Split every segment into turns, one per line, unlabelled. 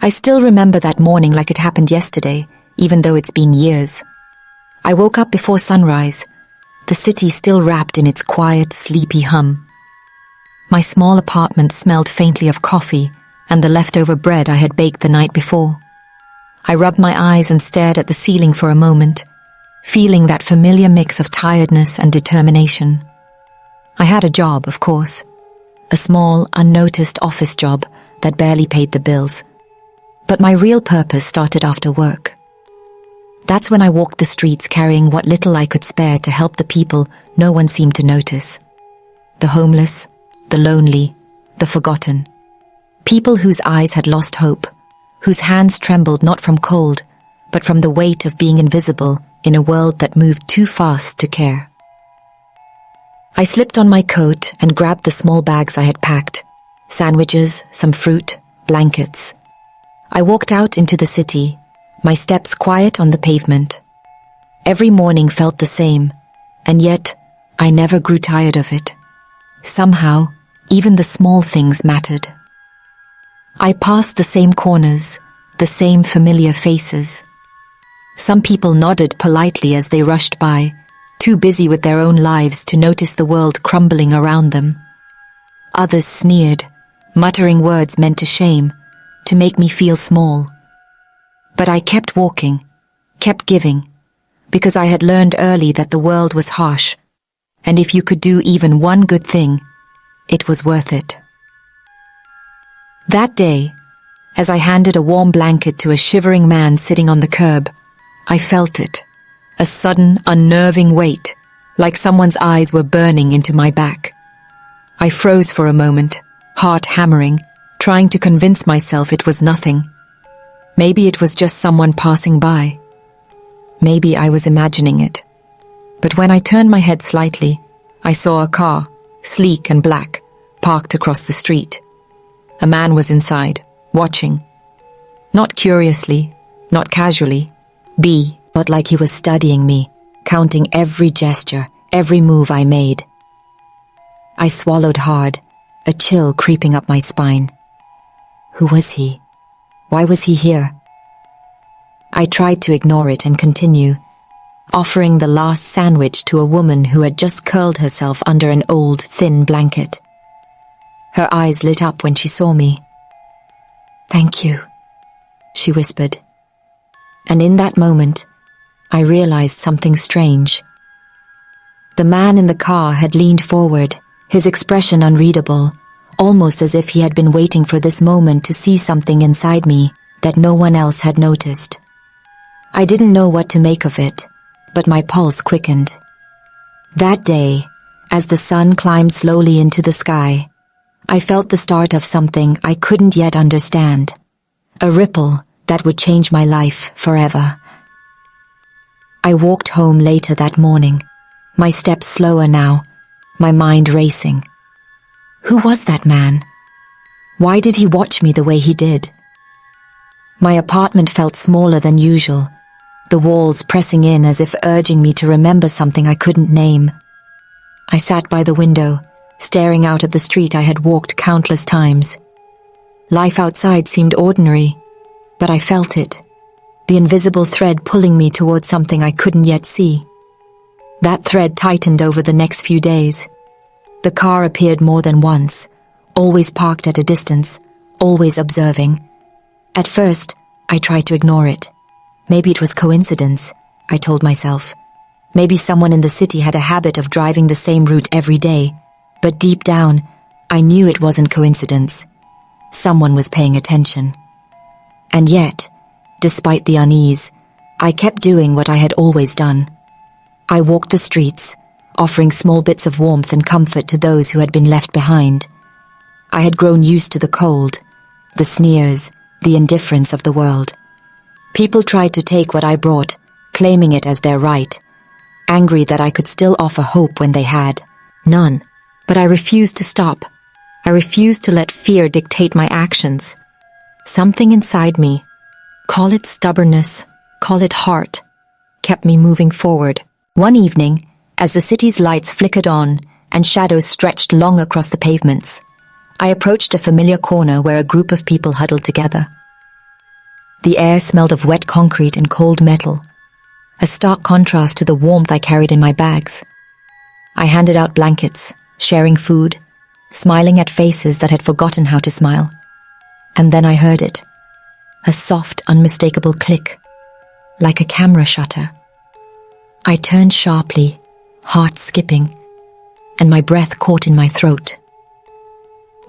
I still remember that morning like it happened yesterday, even though it's been years. I woke up before sunrise, the city still wrapped in its quiet, sleepy hum. My small apartment smelled faintly of coffee and the leftover bread I had baked the night before. I rubbed my eyes and stared at the ceiling for a moment, feeling that familiar mix of tiredness and determination. I had a job, of course, a small, unnoticed office job that barely paid the bills. But my real purpose started after work. That's when I walked the streets carrying what little I could spare to help the people no one seemed to notice. The homeless, the lonely, the forgotten. People whose eyes had lost hope, whose hands trembled not from cold, but from the weight of being invisible in a world that moved too fast to care. I slipped on my coat and grabbed the small bags I had packed, sandwiches, some fruit, blankets. I walked out into the city, my steps quiet on the pavement. Every morning felt the same, and yet I never grew tired of it. Somehow, even the small things mattered. I passed the same corners, the same familiar faces. Some people nodded politely as they rushed by, too busy with their own lives to notice the world crumbling around them. Others sneered, muttering words meant to shame, to make me feel small. But I kept walking, kept giving, because I had learned early that the world was harsh, and if you could do even one good thing, it was worth it. That day, as I handed a warm blanket to a shivering man sitting on the curb, I felt it, a sudden, unnerving weight, like someone's eyes were burning into my back. I froze for a moment, heart hammering, trying to convince myself it was nothing. Maybe it was just someone passing by. Maybe I was imagining it. But when I turned my head slightly, I saw a car, sleek and black, parked across the street. A man was inside, watching. Not curiously, not casually, but like he was studying me, counting every gesture, every move I made. I swallowed hard, a chill creeping up my spine. Who was he? Why was he here? I tried to ignore it and continue, offering the last sandwich to a woman who had just curled herself under an old, thin blanket. Her eyes lit up when she saw me. "Thank you," she whispered. And in that moment, I realized something strange. The man in the car had leaned forward, his expression unreadable, almost as if he had been waiting for this moment to see something inside me that no one else had noticed. I didn't know what to make of it, but my pulse quickened. That day, as the sun climbed slowly into the sky, I felt the start of something I couldn't yet understand, a ripple that would change my life forever. I walked home later that morning, my steps slower now, my mind racing. Who was that man? Why did he watch me the way he did? My apartment felt smaller than usual, the walls pressing in as if urging me to remember something I couldn't name. I sat by the window, staring out at the street I had walked countless times. Life outside seemed ordinary, but I felt it, the invisible thread pulling me towards something I couldn't yet see. That thread tightened over the next few days. The car appeared more than once, always parked at a distance, always observing. At first, I tried to ignore it. Maybe it was coincidence, I told myself. Maybe someone in the city had a habit of driving the same route every day. But deep down, I knew it wasn't coincidence. Someone was paying attention. And yet, despite the unease, I kept doing what I had always done. I walked the streets, offering small bits of warmth and comfort to those who had been left behind. I had grown used to the cold, the sneers, the indifference of the world. People tried to take what I brought, claiming it as their right, angry that I could still offer hope when they had none. But I refused to stop. I refused to let fear dictate my actions. Something inside me, call it stubbornness, call it heart, kept me moving forward. One evening, as the city's lights flickered on and shadows stretched long across the pavements, I approached a familiar corner where a group of people huddled together. The air smelled of wet concrete and cold metal, a stark contrast to the warmth I carried in my bags. I handed out blankets, sharing food, smiling at faces that had forgotten how to smile. And then I heard it, a soft, unmistakable click, like a camera shutter. I turned sharply, heart skipping, and my breath caught in my throat.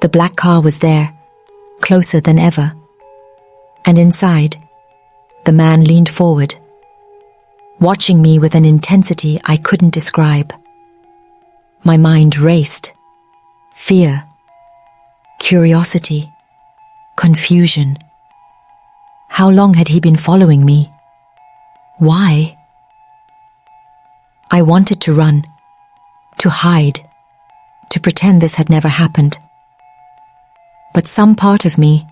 The black car was there, closer than ever. And inside, the man leaned forward, watching me with an intensity I couldn't describe. My mind raced. Fear, curiosity, confusion. How long had he been following me? Why? I wanted to run, to hide, to pretend this had never happened. But some part of me,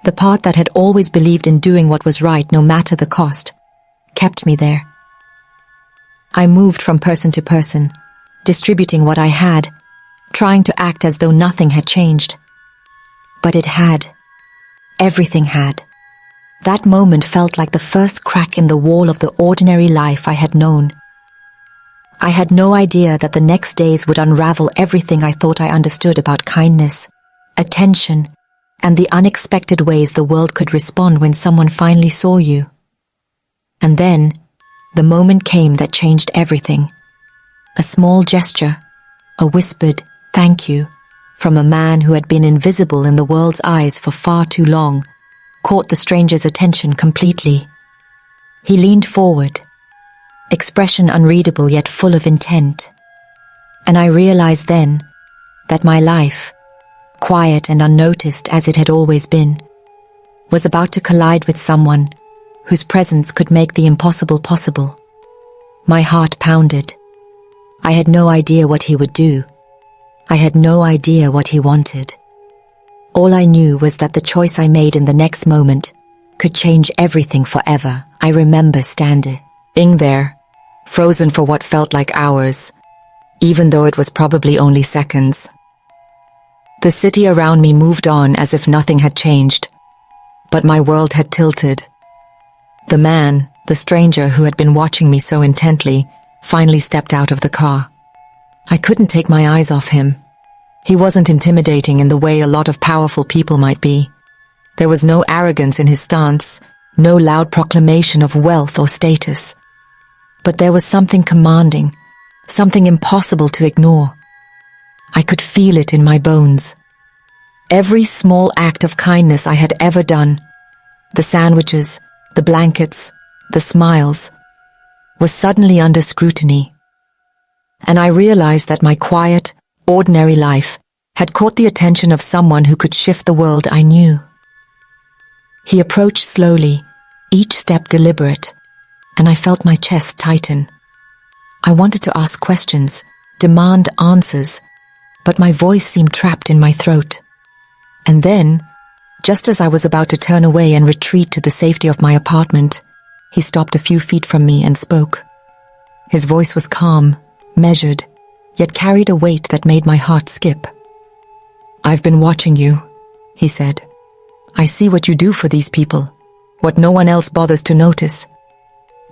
the part that had always believed in doing what was right no matter the cost, kept me there. I moved from person to person, distributing what I had, trying to act as though nothing had changed. But it had. Everything had. That moment felt like the first crack in the wall of the ordinary life I had known. I had no idea that the next days would unravel everything I thought I understood about kindness, attention, and the unexpected ways the world could respond when someone finally saw you. And then, the moment came that changed everything. A small gesture, a whispered thank you from a man who had been invisible in the world's eyes for far too long, caught the stranger's attention completely. He leaned forward, expression unreadable yet full of intent. And I realized then that my life, quiet and unnoticed as it had always been, was about to collide with someone whose presence could make the impossible possible. My heart pounded. I had no idea what he would do. I had no idea what he wanted. All I knew was that the choice I made in the next moment could change everything forever. I remember standing there, frozen for what felt like hours, even though it was probably only seconds. The city around me moved on as if nothing had changed, but my world had tilted. The man, the stranger who had been watching me so intently, finally stepped out of the car. I couldn't take my eyes off him. He wasn't intimidating in the way a lot of powerful people might be. There was no arrogance in his stance, no loud proclamation of wealth or status. But there was something commanding, something impossible to ignore. I could feel it in my bones. Every small act of kindness I had ever done, the sandwiches, the blankets, the smiles, was suddenly under scrutiny. And I realized that my quiet, ordinary life had caught the attention of someone who could shift the world I knew. He approached slowly, each step deliberate, and I felt my chest tighten. I wanted to ask questions, demand answers, but my voice seemed trapped in my throat. And then, just as I was about to turn away and retreat to the safety of my apartment, he stopped a few feet from me and spoke. His voice was calm, measured, yet carried a weight that made my heart skip. "I've been watching you," he said. "I see what you do for these people, what no one else bothers to notice.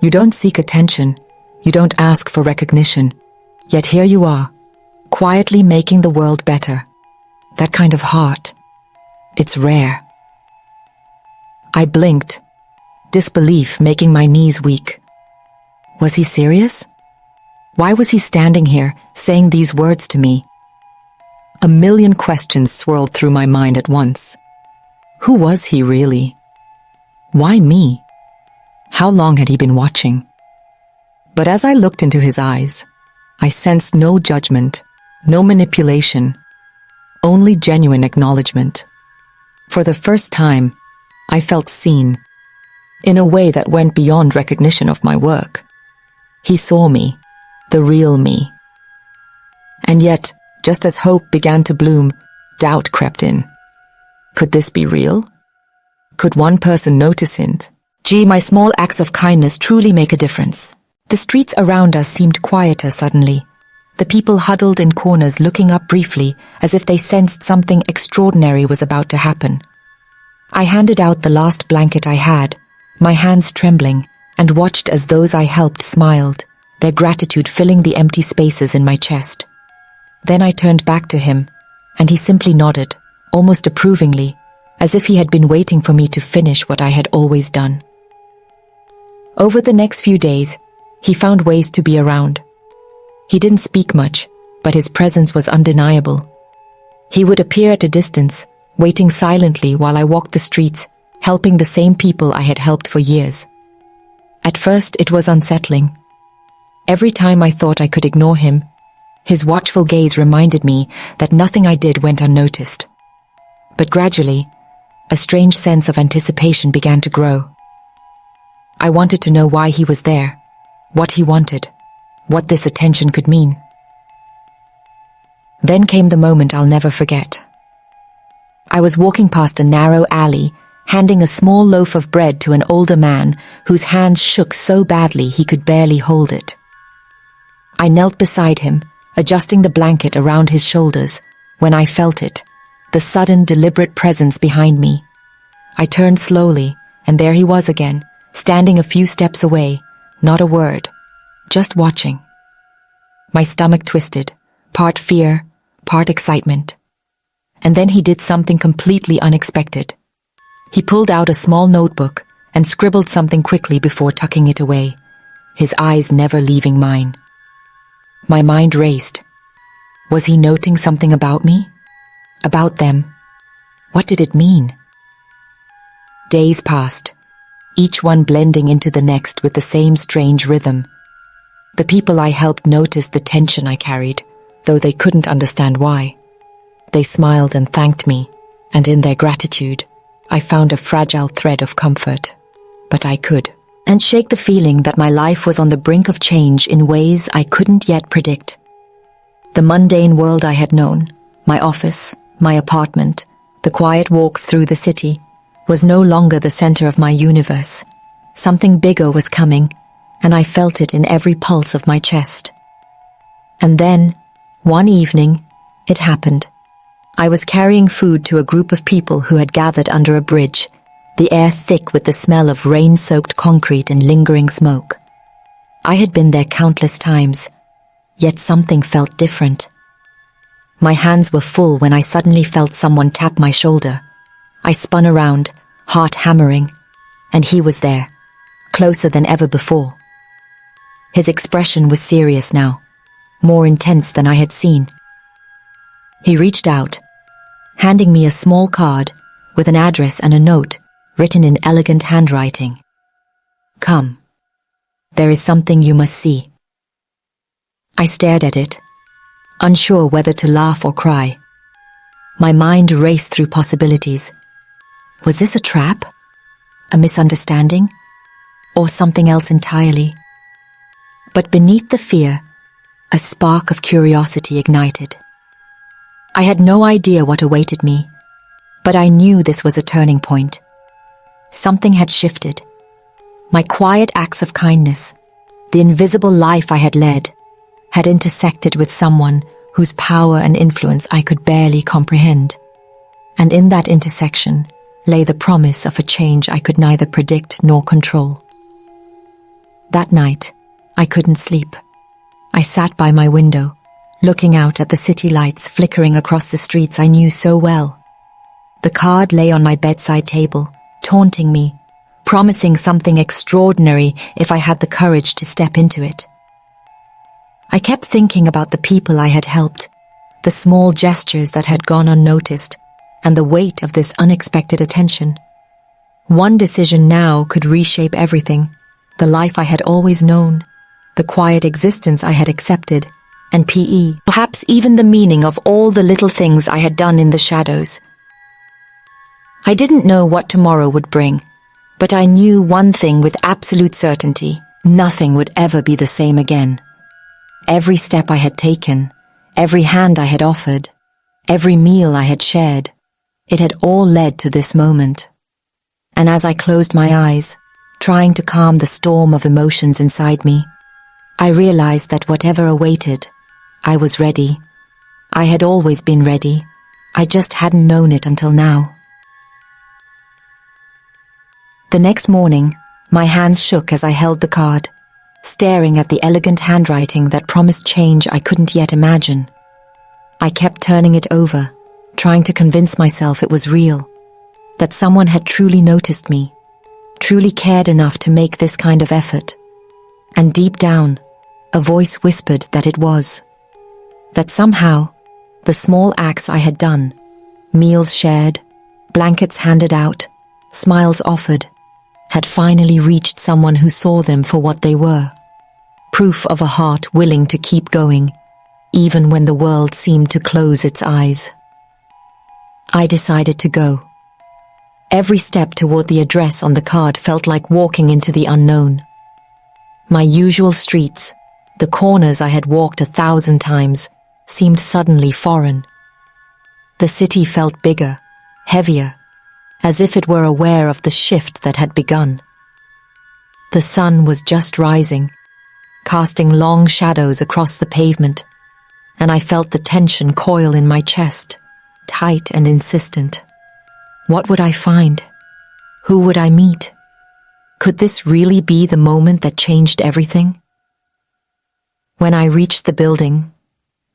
You don't seek attention, you don't ask for recognition, yet here you are, quietly making the world better. That kind of heart, it's rare." I blinked, disbelief making my knees weak. Was he serious? Why was he standing here, saying these words to me? A million questions swirled through my mind at once. Who was he really? Why me? How long had he been watching? But as I looked into his eyes, I sensed no judgment, no manipulation, only genuine acknowledgement. For the first time, I felt seen, in a way that went beyond recognition of my work. He saw me, the real me. And yet, just as hope began to bloom, doubt crept in. Could this be real? Could one person notice it? Gee, my small acts of kindness truly make a difference. The streets around us seemed quieter suddenly. The people huddled in corners looking up briefly as if they sensed something extraordinary was about to happen. I handed out the last blanket I had, my hands trembling, and watched as those I helped smiled, their gratitude filling the empty spaces in my chest. Then I turned back to him, and he simply nodded, almost approvingly, as if he had been waiting for me to finish what I had always done. Over the next few days, he found ways to be around. He didn't speak much, but his presence was undeniable. He would appear at a distance, waiting silently while I walked the streets, helping the same people I had helped for years. At first, it was unsettling. Every time I thought I could ignore him, his watchful gaze reminded me that nothing I did went unnoticed. But gradually, a strange sense of anticipation began to grow. I wanted to know why he was there, what he wanted, what this attention could mean. Then came the moment I'll never forget. I was walking past a narrow alley, handing a small loaf of bread to an older man whose hands shook so badly he could barely hold it. I knelt beside him, adjusting the blanket around his shoulders, when I felt it, the sudden, deliberate presence behind me. I turned slowly, and there he was again, standing a few steps away, not a word, just watching. My stomach twisted, part fear, part excitement. And then he did something completely unexpected. He pulled out a small notebook and scribbled something quickly before tucking it away, his eyes never leaving mine. My mind raced. Was he noting something about me? About them? What did it mean? Days passed, each one blending into the next with the same strange rhythm. The people I helped noticed the tension I carried, though they couldn't understand why. They smiled and thanked me, and in their gratitude, I found a fragile thread of comfort. But I could, and shake the feeling that my life was on the brink of change in ways I couldn't yet predict. The mundane world I had known, my office, my apartment, the quiet walks through the city, was no longer the center of my universe. Something bigger was coming, and I felt it in every pulse of my chest. And then, one evening, it happened. I was carrying food to a group of people who had gathered under a bridge, the air thick with the smell of rain-soaked concrete and lingering smoke. I had been there countless times, yet something felt different. My hands were full when I suddenly felt someone tap my shoulder. I spun around, heart hammering, and he was there, closer than ever before. His expression was serious now, more intense than I had seen. He reached out, handing me a small card with an address and a note written in elegant handwriting. "Come. There is something you must see." I stared at it, unsure whether to laugh or cry. My mind raced through possibilities. Was this a trap? A misunderstanding? Or something else entirely? But beneath the fear, a spark of curiosity ignited. I had no idea what awaited me, but I knew this was a turning point. Something had shifted. My quiet acts of kindness, the invisible life I had led, had intersected with someone whose power and influence I could barely comprehend. And in that intersection lay the promise of a change I could neither predict nor control. That night, I couldn't sleep. I sat by my window, looking out at the city lights flickering across the streets I knew so well. The card lay on my bedside table, taunting me, promising something extraordinary if I had the courage to step into it. I kept thinking about the people I had helped, the small gestures that had gone unnoticed, and the weight of this unexpected attention. One decision now could reshape everything, the life I had always known, the quiet existence I had accepted, and perhaps even the meaning of all the little things I had done in the shadows. I didn't know what tomorrow would bring, but I knew one thing with absolute certainty: nothing would ever be the same again. Every step I had taken, every hand I had offered, every meal I had shared, it had all led to this moment. And as I closed my eyes, trying to calm the storm of emotions inside me, I realized that whatever awaited, I was ready. I had always been ready. I just hadn't known it until now. The next morning, my hands shook as I held the card, staring at the elegant handwriting that promised change I couldn't yet imagine. I kept turning it over, trying to convince myself it was real, that someone had truly noticed me, truly cared enough to make this kind of effort. And deep down, a voice whispered that it was. That somehow, the small acts I had done, meals shared, blankets handed out, smiles offered, had finally reached someone who saw them for what they were. Proof of a heart willing to keep going, even when the world seemed to close its eyes. I decided to go. Every step toward the address on the card felt like walking into the unknown. My usual streets, the corners I had walked 1,000 times, seemed suddenly foreign. The city felt bigger, heavier, as if it were aware of the shift that had begun. The sun was just rising, casting long shadows across the pavement, and I felt the tension coil in my chest, tight and insistent. What would I find? Who would I meet? Could this really be the moment that changed everything? When I reached the building,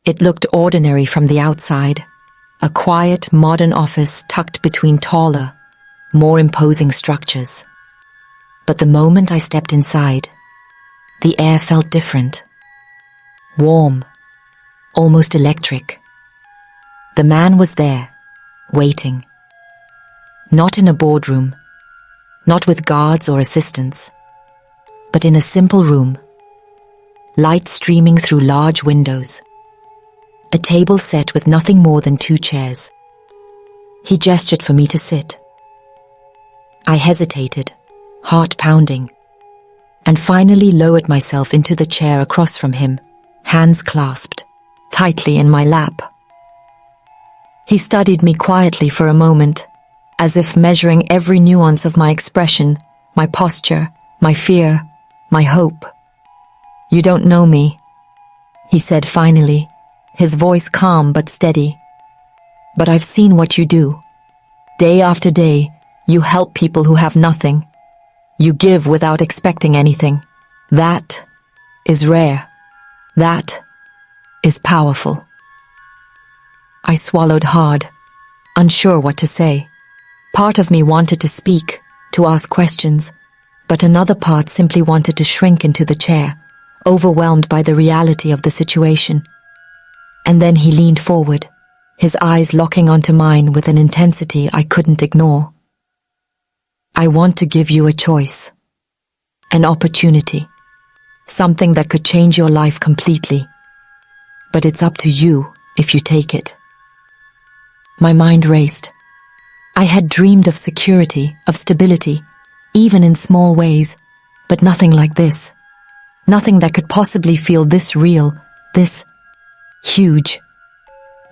it looked ordinary from the outside, a quiet, modern office tucked between taller, more imposing structures. But the moment I stepped inside, the air felt different. Warm, almost electric. The man was there, waiting. Not in a boardroom, not with guards or assistants, but in a simple room, light streaming through large windows, a table set with nothing more than 2 chairs. He gestured for me to sit. I hesitated, heart pounding, and finally lowered myself into the chair across from him, hands clasped, tightly in my lap. He studied me quietly for a moment, as if measuring every nuance of my expression, my posture, my fear, my hope. "You don't know me," he said finally, his voice calm but steady. "But I've seen what you do. Day after day, you help people who have nothing. You give without expecting anything. That is rare. That is powerful." I swallowed hard, unsure what to say. Part of me wanted to speak, to ask questions, but another part simply wanted to shrink into the chair, overwhelmed by the reality of the situation. And then he leaned forward, his eyes locking onto mine with an intensity I couldn't ignore. "I want to give you a choice, an opportunity, something that could change your life completely. But it's up to you if you take it." My mind raced. I had dreamed of security, of stability, even in small ways, but nothing like this. Nothing that could possibly feel this real, this huge.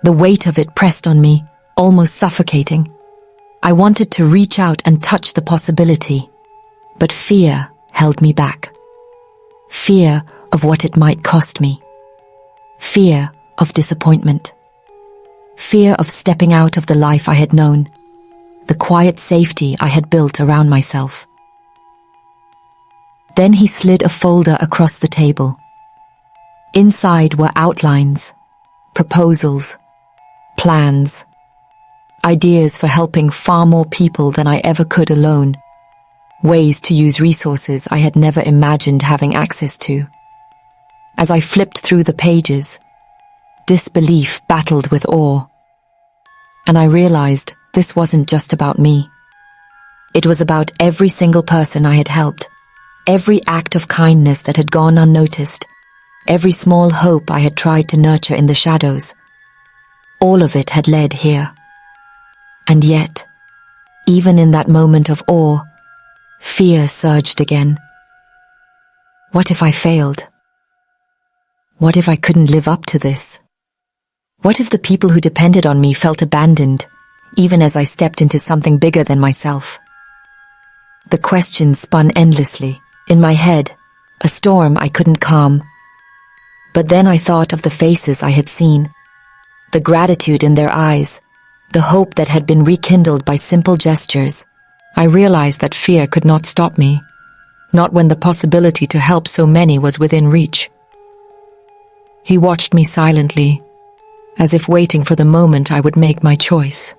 The weight of it pressed on me, almost suffocating. I wanted to reach out and touch the possibility, but fear held me back. Fear of what it might cost me. Fear of disappointment. Fear of stepping out of the life I had known, the quiet safety I had built around myself. Then he slid a folder across the table. Inside were outlines, proposals, plans, ideas for helping far more people than I ever could alone, ways to use resources I had never imagined having access to. As I flipped through the pages, disbelief battled with awe. And I realized this wasn't just about me. It was about every single person I had helped, every act of kindness that had gone unnoticed, every small hope I had tried to nurture in the shadows. All of it had led here. And yet, even in that moment of awe, fear surged again. What if I failed? What if I couldn't live up to this? What if the people who depended on me felt abandoned, even as I stepped into something bigger than myself? The questions spun endlessly, in my head, a storm I couldn't calm. But then I thought of the faces I had seen, the gratitude in their eyes, the hope that had been rekindled by simple gestures. I realized that fear could not stop me, not when the possibility to help so many was within reach. He watched me silently, as if waiting for the moment I would make my choice.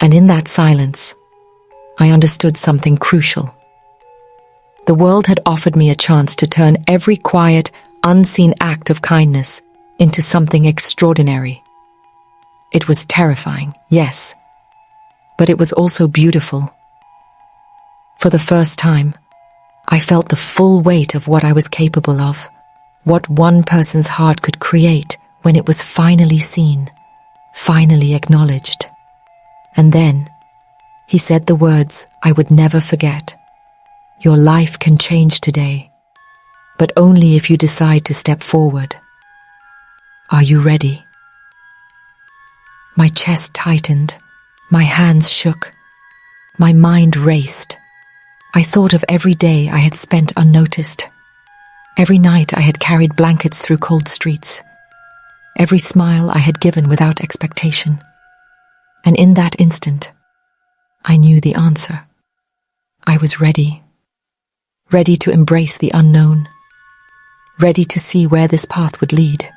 And in that silence, I understood something crucial. The world had offered me a chance to turn every quiet, unseen act of kindness into something extraordinary. It was terrifying, yes, but it was also beautiful. For the first time, I felt the full weight of what I was capable of, what one person's heart could create when it was finally seen, finally acknowledged. And then, he said the words I would never forget. Your life can change today, but only if you decide to step forward. Are you ready? My chest tightened, my hands shook, my mind raced. I thought of every day I had spent unnoticed, every night I had carried blankets through cold streets, every smile I had given without expectation. And in that instant, I knew the answer. I was ready. Ready to embrace the unknown. Ready to see where this path would lead.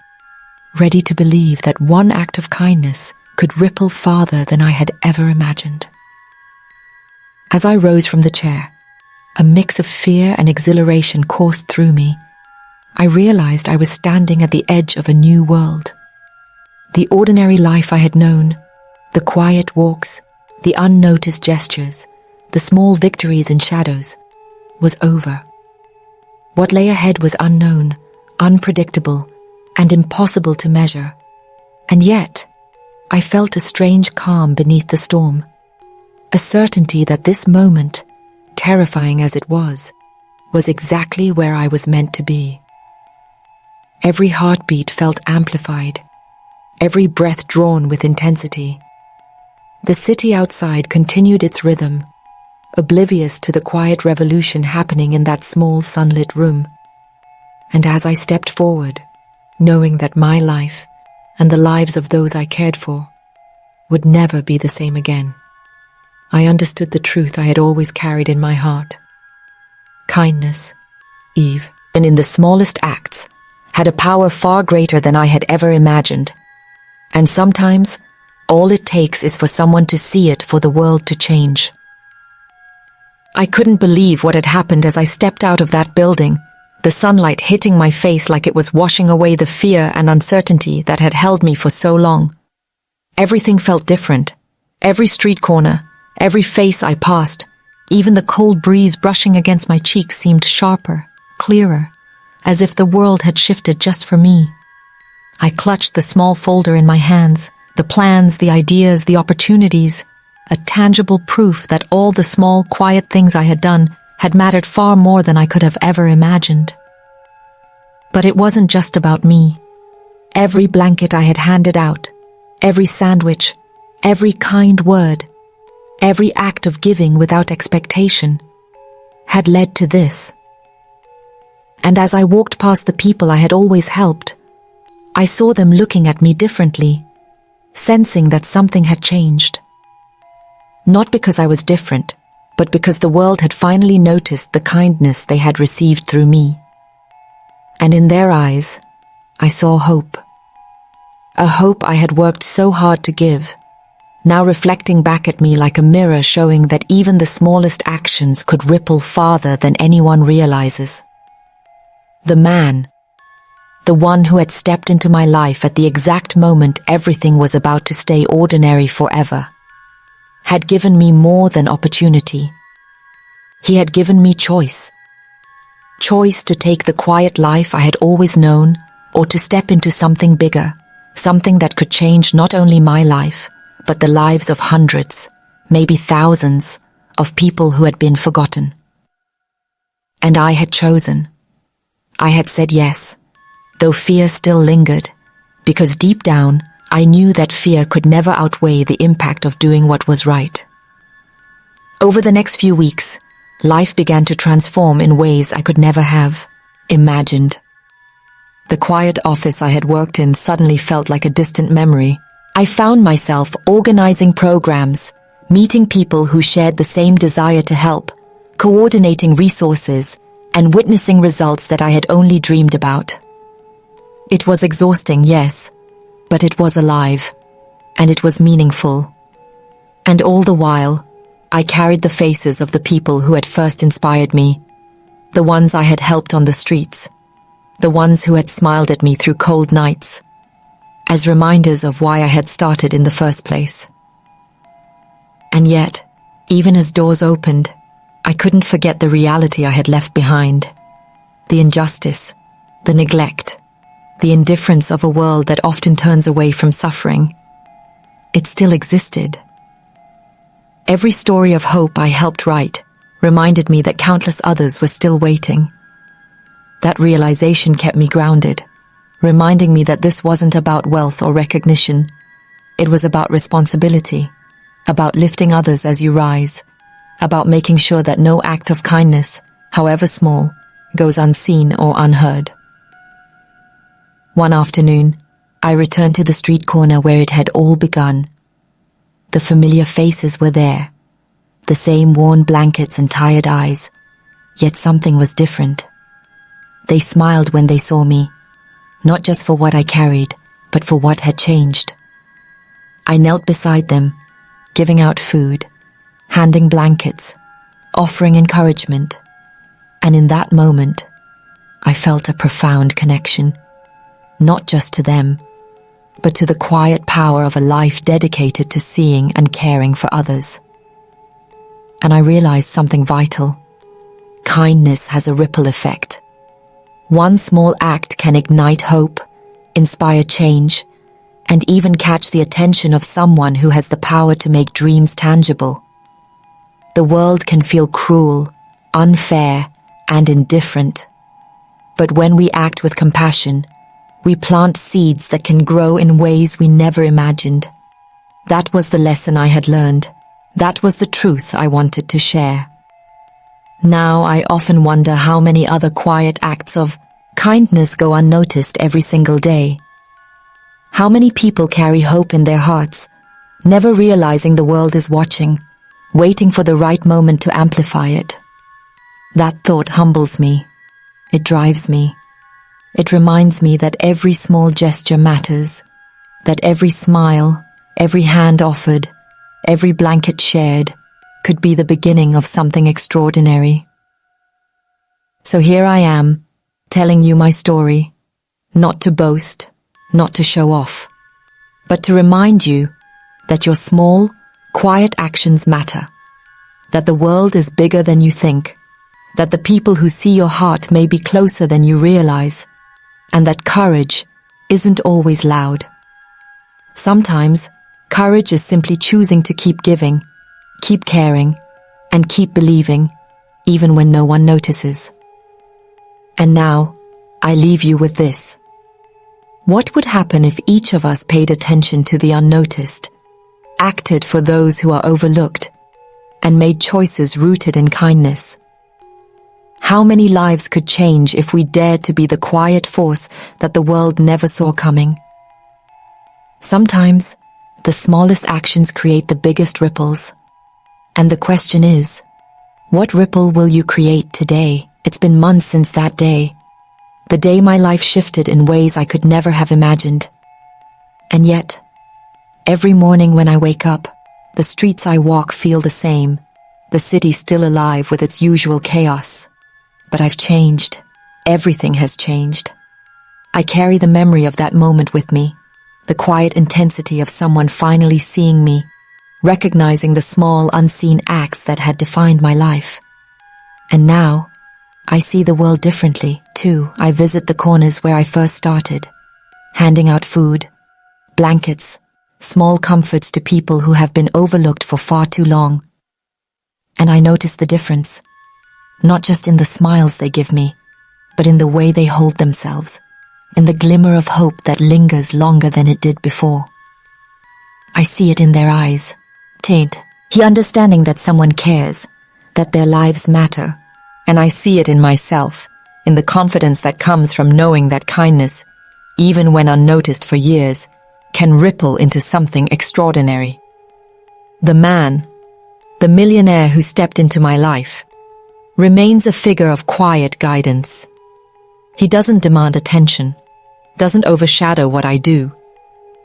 Ready to believe that one act of kindness could ripple farther than I had ever imagined. As I rose from the chair, a mix of fear and exhilaration coursed through me. I realized I was standing at the edge of a new world. The ordinary life I had known, the quiet walks, the unnoticed gestures, the small victories in shadows, was over. What lay ahead was unknown, unpredictable, and impossible to measure. And yet, I felt a strange calm beneath the storm, a certainty that this moment, terrifying as it was exactly where I was meant to be. Every heartbeat felt amplified, every breath drawn with intensity. The city outside continued its rhythm, oblivious to the quiet revolution happening in that small sunlit room. And as I stepped forward, knowing that my life and the lives of those I cared for would never be the same again, I understood the truth I had always carried in my heart. Kindness, Eve, and in the smallest acts, had a power far greater than I had ever imagined. And sometimes, all it takes is for someone to see it for the world to change. I couldn't believe what had happened as I stepped out of that building, the sunlight hitting my face like it was washing away the fear and uncertainty that had held me for so long. Everything felt different. Every street corner, every face I passed, even the cold breeze brushing against my cheeks seemed sharper, clearer, as if the world had shifted just for me. I clutched the small folder in my hands, the plans, the ideas, the opportunities, a tangible proof that all the small, quiet things I had done had mattered far more than I could have ever imagined. But it wasn't just about me. Every blanket I had handed out, every sandwich, every kind word, every act of giving without expectation, had led to this. And as I walked past the people I had always helped, I saw them looking at me differently, sensing that something had changed. Not because I was different, but because the world had finally noticed the kindness they had received through me. And in their eyes, I saw hope. A hope I had worked so hard to give, now reflecting back at me like a mirror showing that even the smallest actions could ripple farther than anyone realizes. The man, the one who had stepped into my life at the exact moment everything was about to stay ordinary forever, had given me more than opportunity. He had given me choice. Choice to take the quiet life I had always known, or to step into something bigger, something that could change not only my life, but the lives of hundreds, maybe thousands, of people who had been forgotten. And I had chosen. I had said yes, though fear still lingered, because deep down, I knew that fear could never outweigh the impact of doing what was right. Over the next few weeks, life began to transform in ways I could never have imagined. The quiet office I had worked in suddenly felt like a distant memory. I found myself organizing programs, meeting people who shared the same desire to help, coordinating resources, and witnessing results that I had only dreamed about. It was exhausting, yes, but it was alive, and it was meaningful. And all the while, I carried the faces of the people who had first inspired me, the ones I had helped on the streets, the ones who had smiled at me through cold nights, as reminders of why I had started in the first place. And yet, even as doors opened, I couldn't forget the reality I had left behind. The injustice, the neglect, the indifference of a world that often turns away from suffering. It still existed. Every story of hope I helped write reminded me that countless others were still waiting. That realization kept me grounded, reminding me that this wasn't about wealth or recognition. It was about responsibility, about lifting others as you rise, about making sure that no act of kindness, however small, goes unseen or unheard. One afternoon, I returned to the street corner where it had all begun. The familiar faces were there, the same worn blankets and tired eyes, yet something was different. They smiled when they saw me, not just for what I carried, but for what had changed. I knelt beside them, giving out food, handing blankets, offering encouragement, and in that moment, I felt a profound connection, not just to them, but to the quiet power of a life dedicated to seeing and caring for others. And I realized something vital. Kindness has a ripple effect. One small act can ignite hope, inspire change, and even catch the attention of someone who has the power to make dreams tangible. The world can feel cruel, unfair, and indifferent. But when we act with compassion, we plant seeds that can grow in ways we never imagined. That was the lesson I had learned. That was the truth I wanted to share. Now I often wonder how many other quiet acts of kindness go unnoticed every single day. How many people carry hope in their hearts, never realizing the world is watching, waiting for the right moment to amplify it. That thought humbles me. It drives me. It reminds me that every small gesture matters, that every smile, every hand offered, every blanket shared could be the beginning of something extraordinary. So here I am, telling you my story, not to boast, not to show off, but to remind you that your small, quiet actions matter, that the world is bigger than you think, that the people who see your heart may be closer than you realize, and that courage isn't always loud. Sometimes, courage is simply choosing to keep giving, keep caring, and keep believing, even when no one notices. And now, I leave you with this. What would happen if each of us paid attention to the unnoticed, acted for those who are overlooked, and made choices rooted in kindness? How many lives could change if we dared to be the quiet force that the world never saw coming? Sometimes, the smallest actions create the biggest ripples. And the question is, what ripple will you create today? It's been months since that day. The day my life shifted in ways I could never have imagined. And yet, every morning when I wake up, the streets I walk feel the same, the city still alive with its usual chaos. But I've changed. Everything has changed. I carry the memory of that moment with me, the quiet intensity of someone finally seeing me, recognizing the small, unseen acts that had defined my life. And now, I see the world differently, too. I visit the corners where I first started, handing out food, blankets, small comforts to people who have been overlooked for far too long. And I notice the difference. Not just in the smiles they give me, but in the way they hold themselves, in the glimmer of hope that lingers longer than it did before. I see it in their eyes. The understanding that someone cares, that their lives matter. And I see it in myself, in the confidence that comes from knowing that kindness, even when unnoticed for years, can ripple into something extraordinary. The man, the millionaire who stepped into my life, remains a figure of quiet guidance. He doesn't demand attention, doesn't overshadow what I do.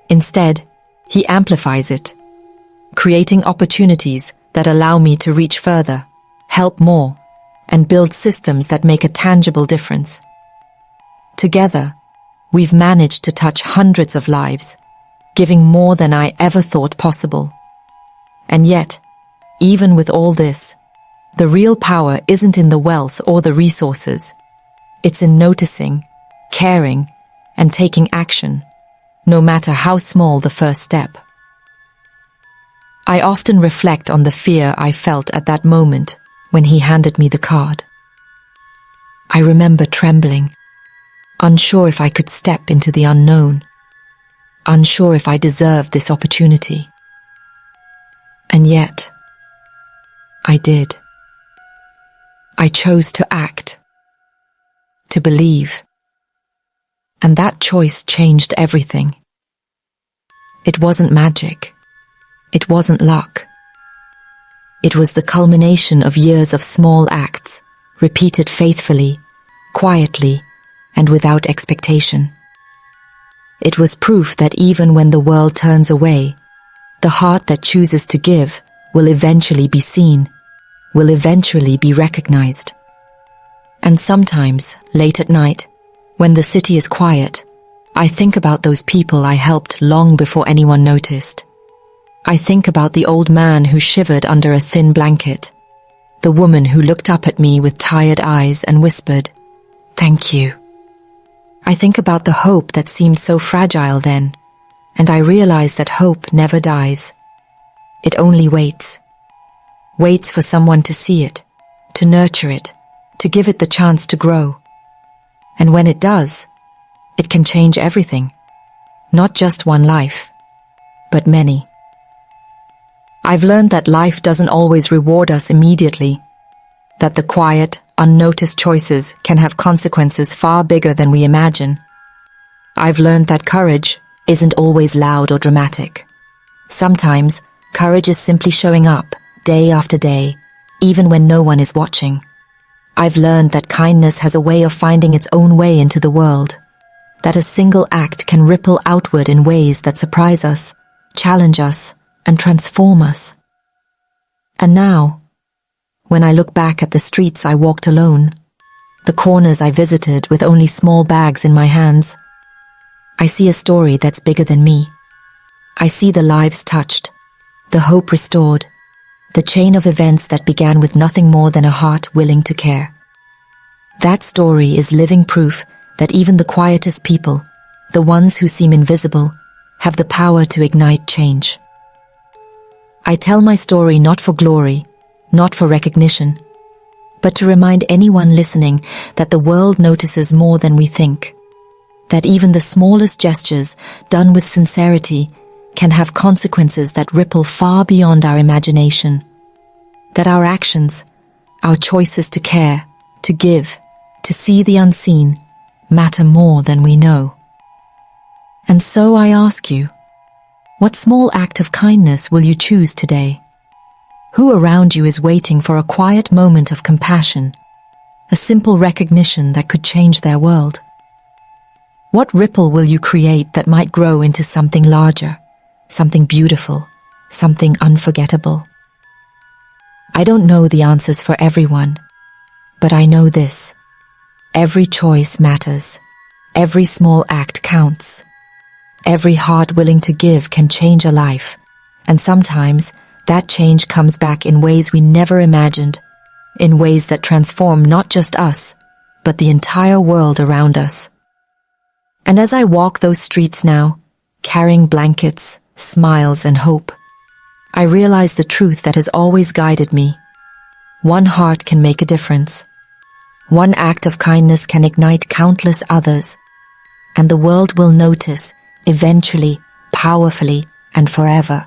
Instead, he amplifies it, creating opportunities that allow me to reach further, help more, and build systems that make a tangible difference. Together, we've managed to touch hundreds of lives, giving more than I ever thought possible. And yet, even with all this, the real power isn't in the wealth or the resources. It's in noticing, caring, and taking action, no matter how small the first step. I often reflect on the fear I felt at that moment when he handed me the card. I remember trembling, unsure if I could step into the unknown, unsure if I deserved this opportunity. And yet, I did. I chose to act, to believe, and that choice changed everything. It wasn't magic. It wasn't luck. It was the culmination of years of small acts, repeated faithfully, quietly, and without expectation. It was proof that even when the world turns away, the heart that chooses to give will eventually be seen, will eventually be recognized. And sometimes, late at night, when the city is quiet, I think about those people I helped long before anyone noticed. I think about the old man who shivered under a thin blanket, the woman who looked up at me with tired eyes and whispered, "Thank you." I think about the hope that seemed so fragile then, and I realize that hope never dies. It only waits for someone to see it, to nurture it, to give it the chance to grow. And when it does, it can change everything, not just one life, but many. I've learned that life doesn't always reward us immediately, that the quiet, unnoticed choices can have consequences far bigger than we imagine. I've learned that courage isn't always loud or dramatic. Sometimes, courage is simply showing up, day after day, even when no one is watching. I've learned that kindness has a way of finding its own way into the world, that a single act can ripple outward in ways that surprise us, challenge us, and transform us. And now, when I look back at the streets I walked alone, the corners I visited with only small bags in my hands, I see a story that's bigger than me. I see the lives touched, the hope restored, the chain of events that began with nothing more than a heart willing to care. That story is living proof that even the quietest people, the ones who seem invisible, have the power to ignite change. I tell my story not for glory, not for recognition, but to remind anyone listening that the world notices more than we think, that even the smallest gestures done with sincerity can have consequences that ripple far beyond our imagination, that our actions, our choices to care, to give, to see the unseen, matter more than we know. And so I ask you, what small act of kindness will you choose today? Who around you is waiting for a quiet moment of compassion, a simple recognition that could change their world? What ripple will you create that might grow into something larger, something beautiful, something unforgettable? I don't know the answers for everyone, but I know this. Every choice matters. Every small act counts. Every heart willing to give can change a life, and sometimes that change comes back in ways we never imagined, in ways that transform not just us, but the entire world around us. And as I walk those streets now, carrying blankets, smiles, and hope, I realize the truth that has always guided me. One heart can make a difference. One act of kindness can ignite countless others, and the world will notice, eventually, powerfully, and forever.